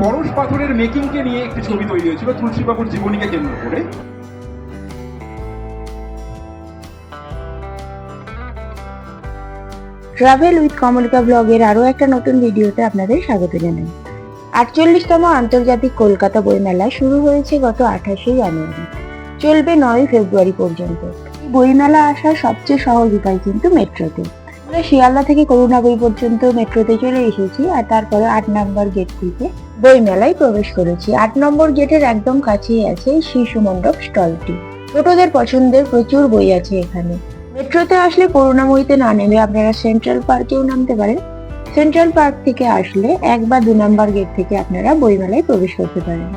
পরশ পাথরের মেকিংকে নিয়ে একটি ছবি তৈরি হয়েছিল তুলসীবাবুর জীবনীকে কেন্দ্র করে। ট্রাভেল উইথ কমলিকা ব্লগের আরও একটা নতুন ভিডিওতে আপনাদের স্বাগত জানাই। 48তম আন্তর্জাতিক কলকাতা বইমেলা শুরু হয়েছে গত 28শে জানুয়ারি, চলবে 9 ফেব্রুয়ারি পর্যন্ত। এই বইমেলা আসার সবচেয়ে সহজ উপায় কিন্তু মেট্রোতে। আমরা শিয়ালদা থেকে করুণাবই পর্যন্ত মেট্রোতে চলে এসেছি আর তারপরে 8 নম্বর গেট থেকে বইমেলায় প্রবেশ করেছি। 8 নম্বর গেটের একদম কাছেই আছে শিশু মণ্ডপ স্টলটি। ছোটদের পছন্দের প্রচুর বই আছে এখানে। মেট্রোতে আসলে করুণাময়ীতে না নেমে আপনারা সেন্ট্রাল পার্কেও নামতে পারেন। সেন্ট্রাল পার্ক থেকে আসলে 1 বা 2 নম্বর গেট থেকে আপনারা বইমেলায় প্রবেশ করতে পারেন।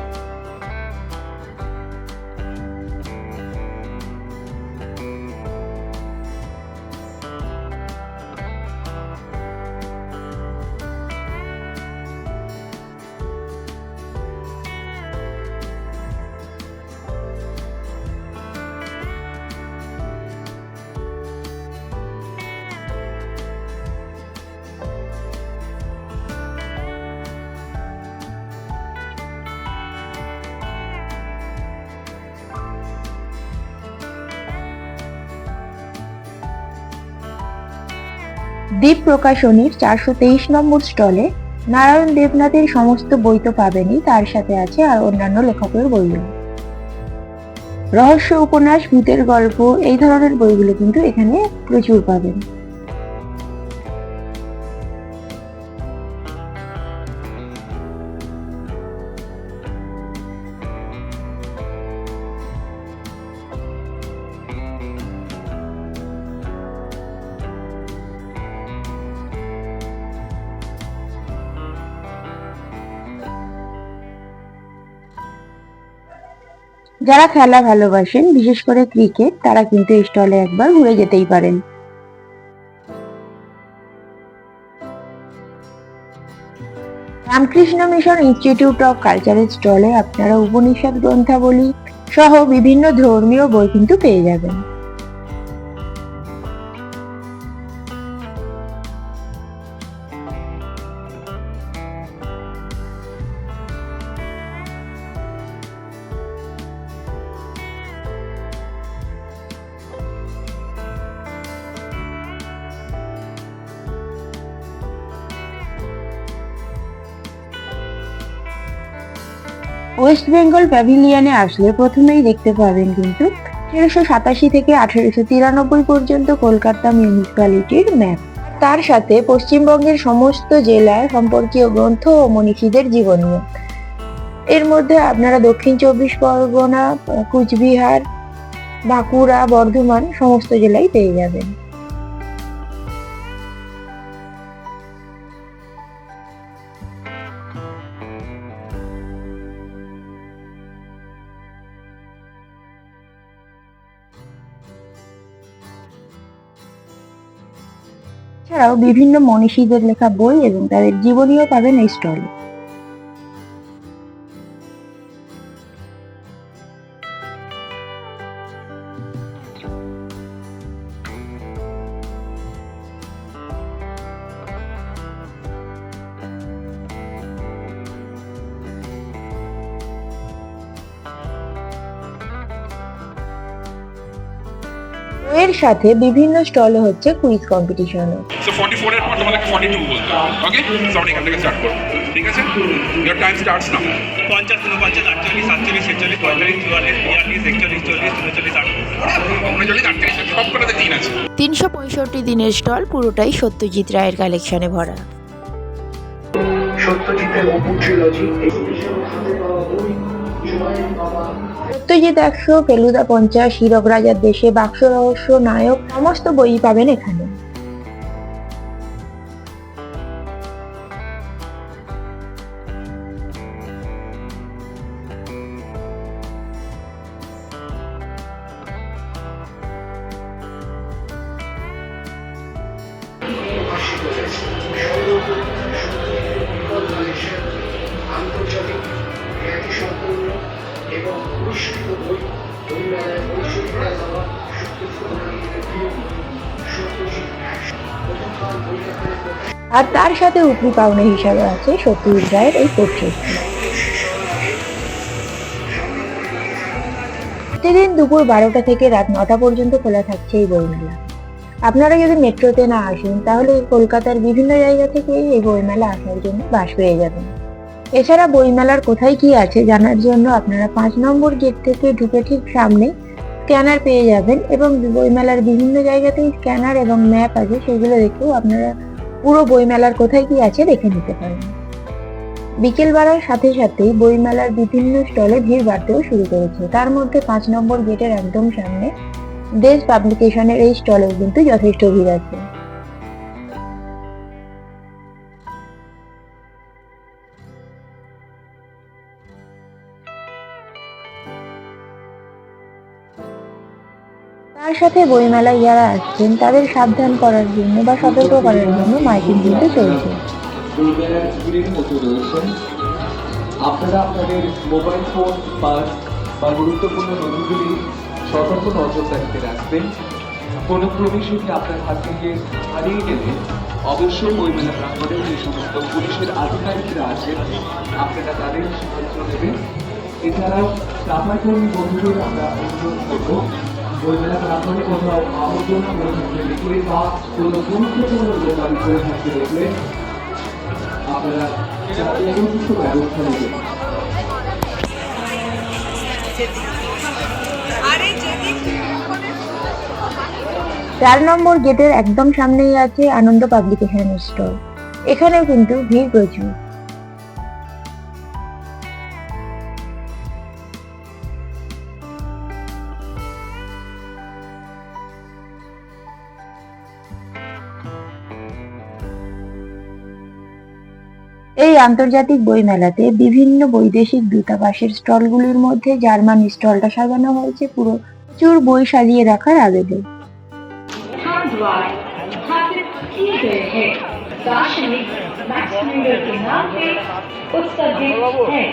দীপ প্রকাশনীর 423 নম্বর স্টলে নারায়ণ দেবনাথের সমস্ত বই তো পাবেনই, তার সাথে আছে আর অন্যান্য লেখকের বইও। রহস্য উপন্যাস, ভূতের গল্প এই ধরনের বইগুলো কিন্তু এখানে প্রচুর পাবেন। যারা খেলা ভালোবাসেন, বিশেষ করে ক্রিকেট, তারা কিন্তু এই স্টলে একবার ঘুরে যেতেই পারেন। রামকৃষ্ণ মিশন ইনস্টিটিউট অফ কালচারের স্টলে আপনারা উপনিষদ গ্রন্থাবলী সহ বিভিন্ন ধর্মীয় বই কিন্তু পেয়ে যাবেন। ওয়েস্ট বেঙ্গল প্যাভিলিয়নে আসলে প্রথমেই দেখতে পাবেন কিন্তু 1887 থেকে 1893 পর্যন্ত কলকাতা মিউনিসিপ্যালিটির ম্যাপ। তার সাথে পশ্চিমবঙ্গের সমস্ত জেলা সম্পর্কীয় গ্রন্থ ও মনীষীদের জীবনী। এর মধ্যে আপনারা দক্ষিণ 24 পরগনা, কুচবিহার, বাঁকুড়া, বর্ধমান সমস্ত জেলায় পেয়ে যাবেন। এছাড়াও বিভিন্ন মনীষীদের লেখা বই এবং তাদের জীবনীও পাবেন এই স্টলে। এর সাথে বিভিন্ন স্টলে হচ্ছে কুইজ কম্পিটিশনও। সো 44 এর পর তোমাকে 42 বলতে হবে। ওকে, সো আমরা এখান থেকে স্টার্ট করব। ঠিক আছে, ইওর টাইম স্টার্টস নাও। 50, 49, 48, 47, 46, 45, 44, 42, 41, 42, 43, 39, 38 সবকটাতে 3 আছে। 365 দিনের স্টল পুরোটাই সত্যজিৎ রায়ের কালেকশনে ভরা। সত্যজিতের অপুর ট্রিলজি সত্যজিৎ 100, ফেলুদা 50, হীরক রাজার দেশে, বাক্স রহস্য, নায়ক সমস্ত বই পাবেন এখানে। আন্তর্জাতিক খ্যাতিসম্পন্ন এবং পুরস্কৃত বই বইমেলায় পরিশোধরা যাওয়া সত্যজিৎ রায়ের প্রিয় বই সত্যজিৎ 100 প্রথমবার বই আকারে প্রকাশ। আর তার সাথে উপরি পাওনা হিসাবে আছে সত্যজিৎ রায়ের এই পোর্ট্রেটটি। প্রতিদিন দুপুর 12টা থেকে রাত 9টা পর্যন্ত খোলা থাকছে এই বইমেলা। আপনারা যদি মেট্রোতে না আসেন তাহলে কলকাতার বিভিন্ন জায়গা থেকে এই বইমেলা আসার জন্য বাস পেয়ে যাবেন। এছাড়া বইমেলার কোথায় কি আছে জানার জন্য আপনারা 5 নম্বর গেট থেকে ঢুকে ঠিক সামনে স্ক্যানার পেয়ে যাবেন, এবং বইমেলার বিভিন্ন জায়গাতেই স্ক্যানার এবং ম্যাপ আছে, সেগুলো দেখেও আপনারা পুরো বইমেলার কোথায় কি আছে দেখে নিতে পারেন। বিকেল বাড়ার সাথে সাথেই বইমেলার বিভিন্ন স্টলে ভিড় বাড়তেও শুরু করেছে। তার মধ্যে 5 নম্বর গেটের একদম সামনে দেশ পাবলিকেশনের এই স্টলেও কিন্তু যথেষ্ট ভিড় আছে। তার সাথে বইমেলায় যারা আসছেন তাদের সাবধান করার জন্য বা সতর্ক করার জন্য মাইকিং কিন্তু চলছে। বইমেলার ভিড়ের মধ্যে রয়েছেন, আপনারা আপনাদের মোবাইল ফোন, পার্স বা গুরুত্বপূর্ণ নথিগুলি সতর্ক নজরদারিতে রাখবেন। কোনো ক্রমে সেটি আপনার হাত থেকে হারিয়ে গেলে অবশ্যই বইমেলা প্রাঙ্গণে যে সমস্ত পুলিশের আধিকারিকরা আছেন আপনারা তাদের সাহায্য নেবেন। এছাড়াও সাফাইকর্মী বন্ধুদের আমরা অনুরোধ করব, বইমেলা প্রাঙ্গণে কোথাও আবর্জনা করে থাকতে দেখলে বা কোনো গুরুত্বপূর্ণ দোকান করে থাকতে দেখলে আপনারা উপযুক্ত ব্যবস্থা নেবেন। 4 নম্বর গেটের একদম সামনেই আছে আনন্দ পাবলিকেশন স্টল। এখানে কিন্তু ভিড় প্রচুর। এই আন্তর্জাতিক বই মেলাতে বিভিন্ন বৈদেশিক দূতাবাসের স্টলগুলির মধ্যে জার্মান স্টলটা সাজানো হয়েছে পুরো প্রচুর বই সাজিয়ে রাখার আদলে। द्वार स्थापित किए गए हैं। दार्शनिक मैक्सवेल के नाम पे उत्सर्जित है।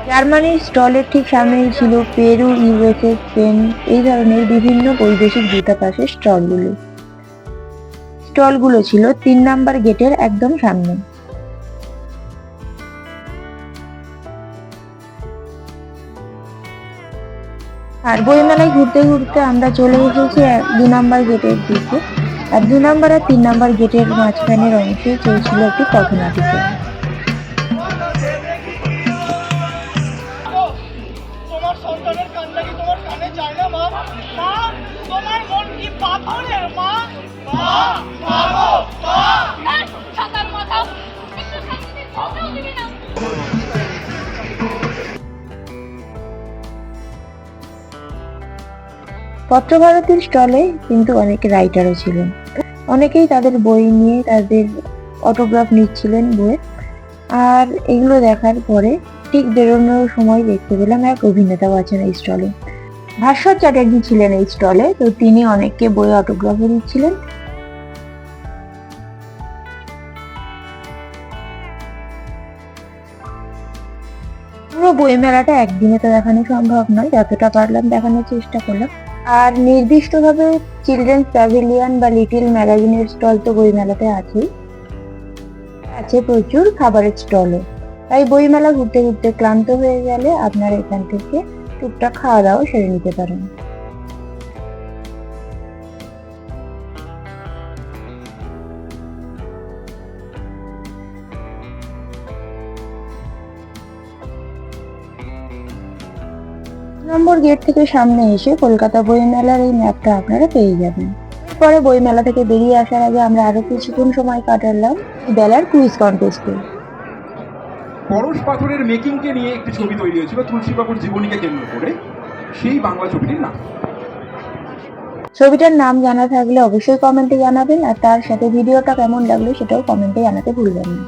জার্মানির স্টলের ঠিক সামনেই ছিল পেরু, ইউএসএ, স্পেন এই ধরনের বিভিন্ন বৈদেশিক দূতাবাসের স্টলগুলো ছিল 3 নম্বর গেটের একদম সামনে। আর বইমেলায় ঘুরতে ঘুরতে আমরা চলে এসেছি 2 নম্বর গেটের দিকে। আর 2 নম্বর আর 3 নম্বর গেটের মাঝখানের অংশে চলছিল একটি পথনাটিকা। তোমার সন্তানের কান্না কি তোমার কানে যায় না মা? মা, তোমার মন কি পাথরের মা? মা, মা গো, মা! ছাতার মাথা একটু শান্তিতে বসেও দিবি না। পত্রভারতীর স্টলে কিন্তু অনেক রাইটারও ছিলেন। অনেকেই তাদের বই নিয়ে তাদের অটোগ্রাফ নিচ্ছিলেন বইয়ে। আর এগুলো দেখার পরে ঠিক বেরোনোর সময় দেখতে পেলাম এক অভিনেতাও আছেন এই স্টলে। ভাস্বর চ্যাটার্জি ছিলেন এই স্টলে, তো তিনি অনেককে বই অটোগ্রাফও দিচ্ছিলেন। পুরো বই মেলাটা একদিনে তো দেখানো সম্ভব নয়, যতটা পারলাম দেখানোর চেষ্টা করলাম। আর নির্দিষ্টভাবে চিলড্রেন্স প্যাভিলিয়ন বা লিটিল ম্যাগাজিনের স্টল তো বই মেলাতে আছেই, আছে প্রচুর খাবারের স্টলও। তাই বই মেলা ঘুরতে ঘুরতে ক্লান্ত হয়ে গেলে আপনারা এখান থেকে টুকটাক খাওয়া দাওয়া সেরে নিতে পারেন। নম্বর গেট থেকে সামনে এসে কলকাতা বই মেলার এই ম্যাপটা আপনারা পেয়ে যাবেন। পরে বই মেলা থেকে বেরিয়ে আসার আগে আমরা আরো কিছুক্ষণ সময় কাটালাম বেলার কুইজ কন্টেস্টে। পরশ পাথরের মেকিংকে নিয়ে একটি ছবি তৈরি হয়েছিল তুলসীবাবুর জীবনীকে কেন্দ্র করে, সেই বাংলা ছবিটির নাম। ছবিটার নাম জানা থাকলে অবশ্যই কমেন্টে জানাবেন, আর তার সাথে ভিডিওটা কেমন লাগলো সেটাও কমেন্টে জানাতে ভুলবেন না।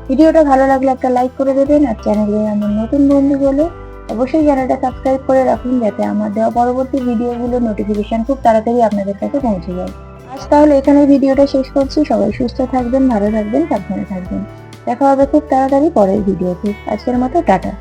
ভিডিওটা ভালো লাগলে একটা লাইক করে দেবেন, আর চ্যানেলে আমার নতুন বন্ধু হলে অবশ্যই চ্যানেলটা সাবস্ক্রাইব করে রাখুন, যাতে আমার দেওয়া পরবর্তী ভিডিওগুলোর নোটিফিকেশন খুব তাড়াতাড়ি আপনাদের কাছে পৌঁছে যায়। আজ তাহলে এখানে ভিডিওটা শেষ করছি। সবাই সুস্থ থাকবেন, ভালো থাকবেন, সাবধানে থাকবেন। দেখা হবে খুব তাড়াতাড়ি পরের ভিডিওতে। আজকের মতো টাটা।